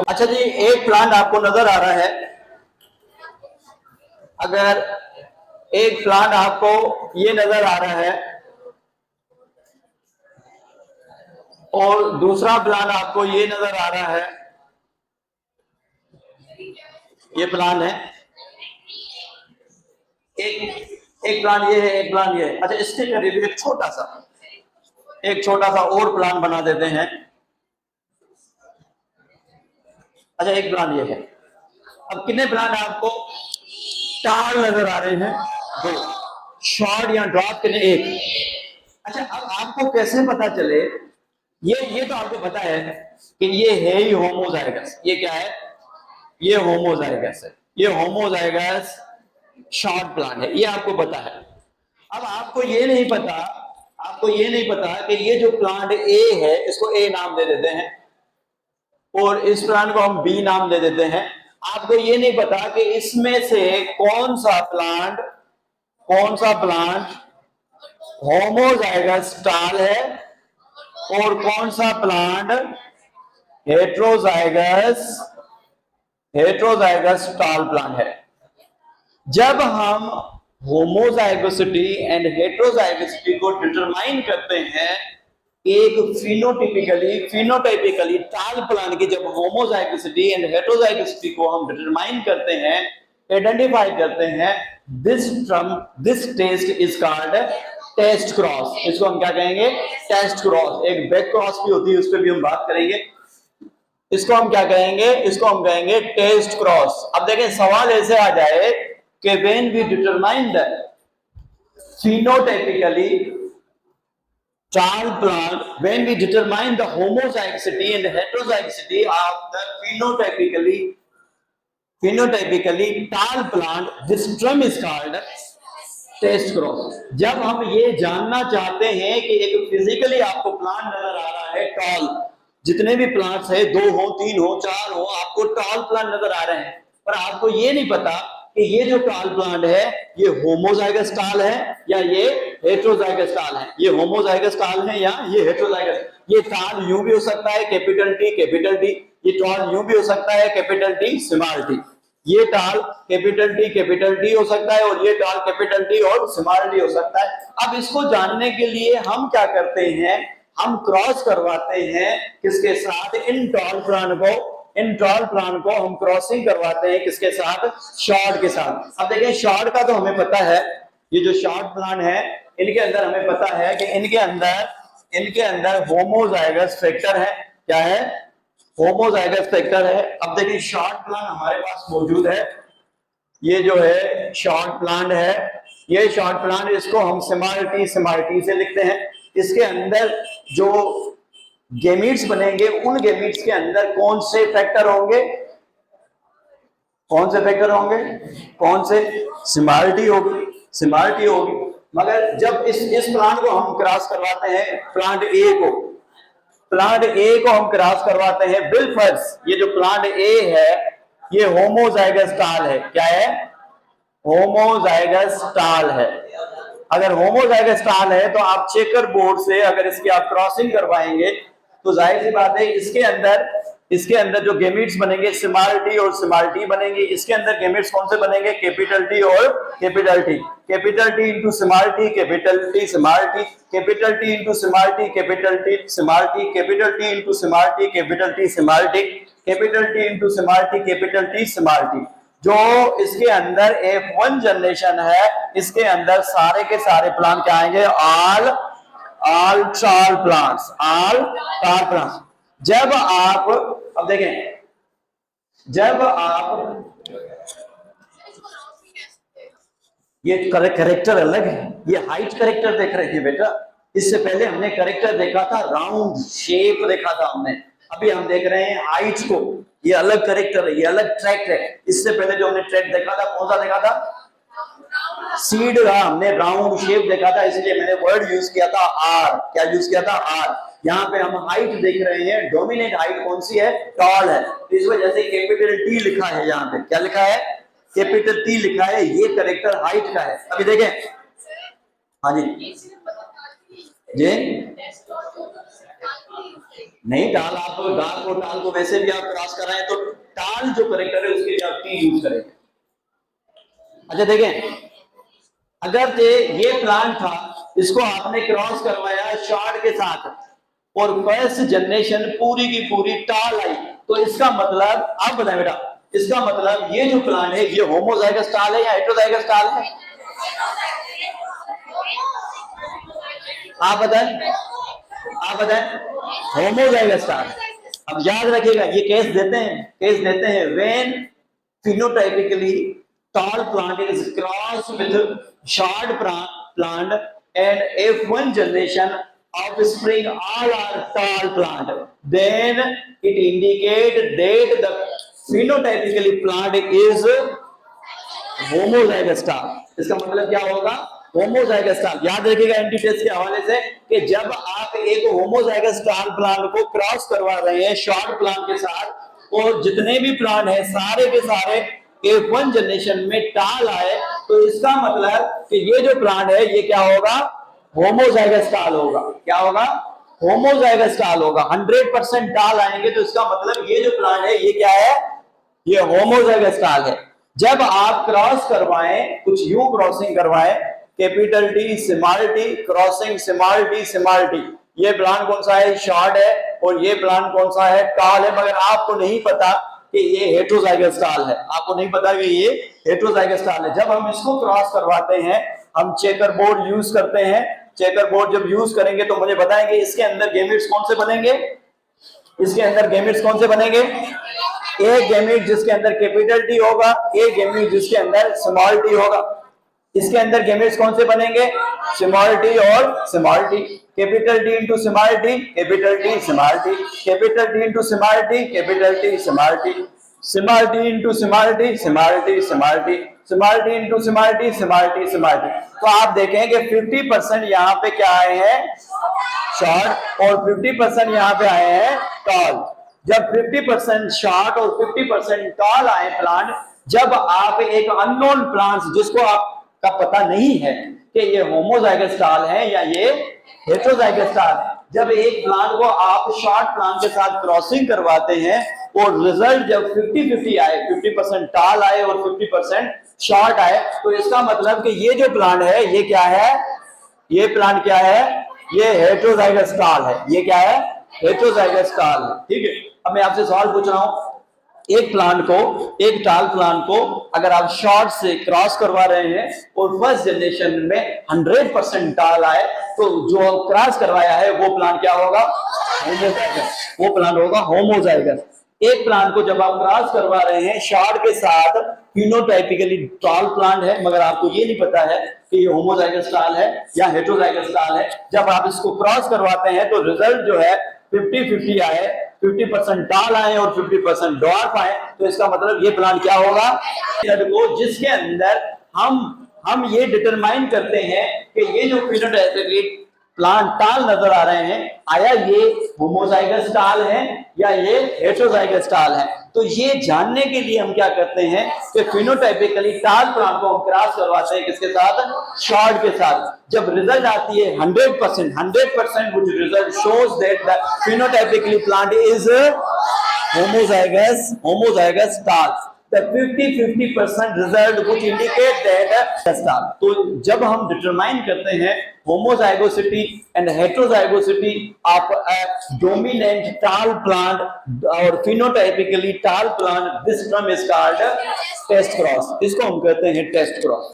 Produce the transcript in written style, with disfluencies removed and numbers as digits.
अच्छा जी, एक प्लांट आपको नजर आ रहा है। अगर एक प्लांट आपको ये नजर आ रहा है और दूसरा प्लांट आपको ये नजर आ रहा है, ये प्लांट है, एक प्लांट ये है, एक प्लांट ये है। अच्छा, इसके करीब एक छोटा सा और प्लांट बना देते हैं। अच्छा, एक प्लांट ये है। अब कितने प्लांट आपको चार नजर आ रहे हैं? दो। शॉर्ट या ड्रॉप कितने? एक। अच्छा, अब आपको कैसे पता चले? ये तो आपको पता है कि ये है ही होमोजाइगस। ये क्या है? ये होमोजाइगस है। ये होमोजाइगस शॉर्ट प्लांट है, ये आपको पता है। अब आपको ये नहीं पता कि ये जो प्लांट ए है, इसको ए नाम दे देते हैं और इस प्लांट को हम बी नाम दे देते हैं। आपको ये नहीं पता कि इसमें से कौन सा प्लांट होमोजाइगस टाल है और कौन सा प्लांट हेट्रोजाइगस टाल प्लांट है। जब हम होमोजाइगोसिटी एंड हेट्रोजाइगोसिटी को डिटरमाइन करते हैं, एक फिनोटाइपिकली टाल प्लांट की जब होमोजाइगोसिटी एंड हेट्रोजाइगोसिटी को हम डिटरमाइन करते हैं, आइडेंटिफाई करते हैं, this test is called test cross. इसको हम क्या कहेंगे? Test cross. एक बैक क्रॉस भी होती है, उस पर भी हम बात करेंगे। इसको हम क्या कहेंगे? इसको हम कहेंगे टेस्ट क्रॉस। अब देखें, सवाल ऐसे आ जाए कि when we determine the phenotypically tall plant, when we determine the homozygosity and heterozygosity of the phenotypically tall plant, this term is called test cross. जब हम ये जानना चाहते हैं कि एक फिजिकली आपको प्लांट नजर आ रहा है टॉल, जितने भी प्लांट्स है, 2 हो, 3 हो, 4 हो, आपको टॉल प्लांट नजर आ रहे हैं, पर आपको ये नहीं पता कि ये जो टॉल प्लांट है ये होमोजाइगस टाल है या ये हेट्रोजाइगस टाल है। ये होमोजाइगस टाल है या ये हेट्रोजाइगस। ये टाल यूं भी हो सकता है कैपिटल टी कैपिटल टी, ये टॉल यूं भी हो सकता है कैपिटल टी स्मॉल टी। ये टाल कैपिटल टी हो सकता है और ये टाल कैपिटल टी और स्मॉल टी हो सकता है। अब इसको जानने के लिए हम क्या करते हैं? हम क्रॉस करवाते हैं किसके साथ? इन टॉल प्लांट को हम क्रॉसिंग करवाते हैं किसके साथ? शॉर्ट के साथ। अब देखिए, शॉर्ट का तो हमें पता है, ये जो शॉर्ट प्लांट है इनके अंदर हमें पता है कि इनके अंदर होमोजाइगस फैक्टर है। क्या है? होमोजाइगस फैक्टर है। अब देखिए, शॉर्ट प्लांट हमारे पास मौजूद है। ये जो है शॉर्ट प्लांट है, ये शॉर्ट प्लांट, इसको हम स्मॉल टी से लिखते हैं। इसके अंदर जो गेमीट्स बनेंगे, उन गेमीट्स के अंदर कौन से फैक्टर होंगे? कौन से? स्मॉल टी होगी। मगर जब इस प्लांट को हम क्रॉस करवाते हैं, प्लांट ए को हम क्रॉस करवाते हैं बिलफर्स, ये जो प्लांट ए है ये होमोजाइगस टाल है। क्या है? होमोजाइगस टाल है। अगर होमोजाइगस टाल है तो आप चेकर बोर्ड से अगर इसकी आप क्रॉसिंग करवाएंगे तो जाहिर सी बात है इसके अंदर जो गेमीट्स बनेंगे स्मॉल टी और स्मॉल टी बनेंगे। इसके अंदर गेमीट्स कौन से बनेंगे? कैपिटल टी और capital T. Capital T into small T, capital T small T, capital T into small T, capital T small T, capital T into small T, capital T small T, capital T into small T, capital T small T. जो इसके अंदर F1 generation है, इसके अंदर सारे के सारे plant क्या आएंगे? ऑल टाल प्लांट्स। जब आप, अब देखें, जब आप, ये करेक्टर अलग है, ये हाइट करेक्टर देख रहे थे बेटा। इससे पहले हमने करेक्टर देखा था, राउंड शेप देखा था हमने। अभी हम देख रहे हैं हाइट को। ये अलग करेक्टर है, ये अलग ट्रैक है। इससे पहले जो हमने ट्रैक देखा था, कौन सा देखा था? सीड का हमने राउंड शेप देखा था, इसलिए मैंने वर्ड यूज किया था आर। क्या यूज किया था? आर। यहाँ पे हम हाइट देख रहे हैं, डोमिनेंट हाइट कौन सी है? टॉल है। इस वजह से कैपिटल टी लिखा है। यहाँ पे क्या लिखा है? कैपिटल टी लिखा है। ये करेक्टर हाइट का है। अभी देखें, हाँ जी नहीं, टाल आप डार्क और टाल को वैसे भी आप क्रॉस कराएं तो टाल जो करेक्टर है उसके लिए आप टी यूज करेंगे। अच्छा देखें, अगर ये प्लांट था, इसको आपने क्रॉस करवाया शॉर्ट के साथ और फर्स्ट जनरेशन पूरी की पूरी टाल आई, तो इसका मतलब आप बताएं बेटा, इसका मतलब ये जो प्लांट है ये होमोजाइगस टाल है या हेटेरोजाइगस टाल है? आप बताएं, आप बताएं। होमोजाइगस टाल। अब याद रखिएगा, ये केस देते हैं when phenotypically tall plant is crossed with short plant and if one generation offspring all are tall plant, then it indicate that the phenotypically plant is homozygous टाल। इसका मतलब क्या होगा? होमोजाइगस टाल। याद रखिएगा एंटीटेस के हवाले से कि जब आप एक होमोजाइगस टाल प्लांट को क्रॉस करवा रहे हैं शॉर्ट प्लांट के साथ और जितने भी प्लांट हैं सारे के सारे F1 जनरेशन में टाल आए, तो इसका मतलब कि ये जो प्लांट है ये क्या होगा? होमोजाइगस टाल होगा। क्या होगा? होमोजाइगस टाल होगा। 100% टाल आएंगे तो इसका मतलब ये जो प्लांट है ये क्या है? ये होमोजाइगस टाल है। जब आप क्रॉस करवाएं, कुछ यूं क्रॉसिंग करवाएं, capital T small T crossing small T, ये प्लांट कौन सा है? शॉर्ट है। और ये प्लांट कौन सा है? टाल है। मगर आपको नहीं पता कि ये हेटेरोजाइगस टाल है, आपको नहीं पता कि ये हेटेरोजाइगस टाल है। जब हम इसको क्रॉस करवाते हैं, हम चेकर बोर्ड यूज करते हैं। चेकर बोर्ड जब यूज करेंगे तो मुझे बताएं कि इसके अंदर गैमेट्स कौन से बनेंगे? इसके अंदर गैमेट्स कौन से बनेंगे? एक गैमेट जिसके अंदर कैपिटल टी होगा, एक गैमेट जिसके अंदर स्मॉल टी होगा। इसके अंदर गैमेट्स कौन से बनेंगे? स्मॉल टी और small T. Capital T into small T, capital T small T, capital T into small T, capital T small T, small T into small T, small T small T, small T into small T, small T small T. तो आप देखें कि 50% यहाँ पे क्या आए हैं? Short, और 50% यहाँ पे आए हैं टॉल। जब 50% शॉर्ट और 50% टॉल आए प्लांट, जब आप एक अननोन प्लांट्स जिसको आपका पता नहीं है कि ये होमोजाइगस टाल है या ये हेटेरोजाइगस टाल है, जब एक प्लांट को आप शॉर्ट प्लांट के साथ क्रॉसिंग करवाते हैं और रिजल्ट जब 50-50 आए, 50% टाल आए और 50% शॉर्ट आए, तो इसका मतलब कि ये जो प्लांट है ये क्या है? ये प्लांट क्या है? ये हेटेरोजाइगस टाल है। ये क्या है? हेटेरोजाइगस टाल है। ठीक है। अब मैं आपसे सवाल पूछ रहा हूं, एक प्लांट को, एक टाल प्लांट को अगर आप शॉर्ट से क्रॉस करवा रहे हैं और फर्स्ट जनरेशन में 100% टाल आए, तो जो क्रॉस करवाया है वो प्लांट क्या होगा? होमोजाइगस। वो प्लांट होगा होमोजाइगस। एक प्लांट को जब आप क्रॉस करवा रहे हैं शॉर्ट के साथ, फिनोटाइपिकली टाल प्लांट है मगर आपको ये नहीं पता है कि ये होमोजाइगस टाल है या हेटेरोजाइगस टाल है, जब आप इसको क्रॉस करवाते हैं तो रिजल्ट जो है 50-50 आए, 50% टाल आए और 50% ड्वार्फ आए, तो इसका मतलब ये प्लांट क्या होगा? जिसके अंदर हम ये डिटरमाइन करते हैं कि ये जो फिनोटाइपिकली प्लांट टाल नजर आ रहे हैं, आया ये होमोजाइगस टाल है या ये हेटेरोजाइगस टाल है। तो ये जानने के लिए हम क्या करते हैं कि फिनोटाइपिकली टाल प्लांट को हम क्रॉस करवाते हैं किसके साथ? शॉर्ट के साथ। जब रिजल्ट आती है 100% which result shows that the phenotypically plant is homozygous टाल। The 50-50% result which indicate that टाल। तो जब हम डिटरमाइन करते हैं homozygosity and heterozygosity of a dominant tall plant और phenotypically tall plant, this term is called test cross. इसको हम कहते हैं टेस्ट क्रॉस।